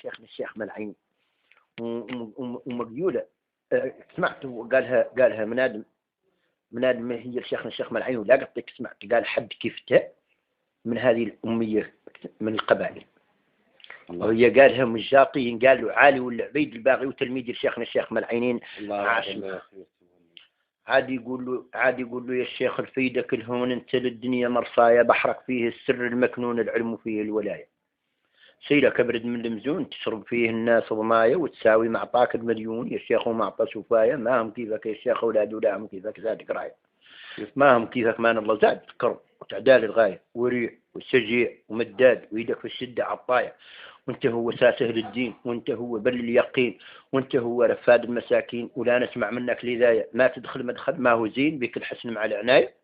شيخنا الشيخ ملعين ومقيولة. سمعت قالها من آدم هي شيخنا الشيخ ملعين ولا قلت سمعت قال حد كيفته من هذه الأمية من القبائل. وهي قالها من الجاطين قال له عالي والعبيد الباغي وتلميذ شيخنا الشيخ ملعينين عاشم. عادي يقول له يا شيخ الفيدك الهون انت للدنيا مرصايا بحرك فيه السر المكنون العلم فيه الولاية. سيلك ابرد من المزون تشرب فيه الناس ضماية وتساوي معطاك المليون يا شيخ ومعطى سفاية ما هم كيفك يا شيخ أولاد ولا هم كيفك زادك راية ما هم كيفك مان الله زاد كرم وتعدال الغاية وريع وسجيع ومداد ويدك في الشدة عطاية وانت هو ساسه للدين وانت هو بل اليقين وانت هو رفاد المساكين ولا نسمع منك لذاية ما تدخل مدخل ما هو زين بك الحسن مع العناية.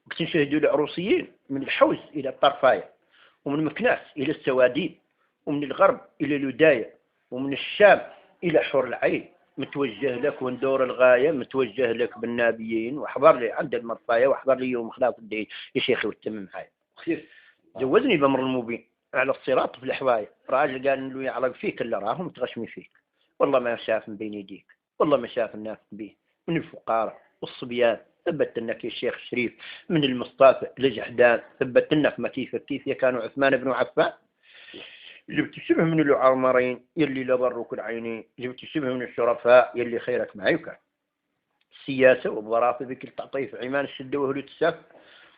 وكتنشهدوا العروسيين من الحوز إلى الطرفاية ومن مكناس إلى السوادين ومن الغرب إلى الوداية ومن الشام إلى حور العين متوجه لك وندور الغاية متوجه لك بالنابيين واحضر لي عند المرفاية واحضر لي يوم خلاف الدين يا شيخي والتمم هاي جوزني بأمر المبين على الصراط في الحواية. راجل قال له يعرق فيك اللي راهم تغشمي فيك والله ما شاف من بين يديك والله ما شاف الناس به من الفقراء والصبيان ثبت انك يا شيخ شريف من المصطفى لجحدان ثبت انك ما كيف كانوا عثمان بن عفان جبت شبه من العمرين يلي لضروك العينين جبت شبه من الشرفاء يلي خيرك معيك السياسة والظرافة بكل تعطيف عمان الشدة وهلو السف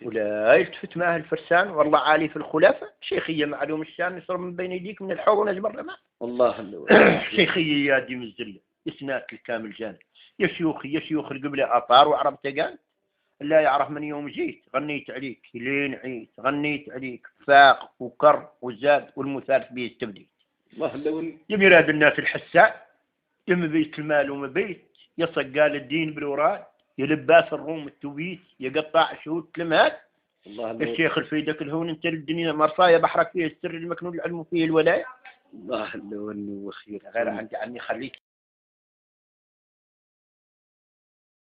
ولا يلتفت معه الفرسان والله عالي في الخلافة. شيخية معلوم الشان يشرب من بين يديك من الحوض ونجبر لما الله شيخية يا ديم الزلة يسناك الكامل جانب يا شيوخ القبلة أطار وعرب تقال لا يعرف من يوم جيت غنيت عليك لين عيت غنيت عليك فاق وكر وزاد والمثال به التبديل يم يراد الناس الحسان يم بيت المال ومبيت يصقال الدين بالوراد يلباس الروم التوبيت يقطع شهود تلمهات الشيخ الفيدك الهون انت الدنيا مرصايا بحرك فيه السر المكنون العلم فيه الولاية الله اللي وخير غير عني خليك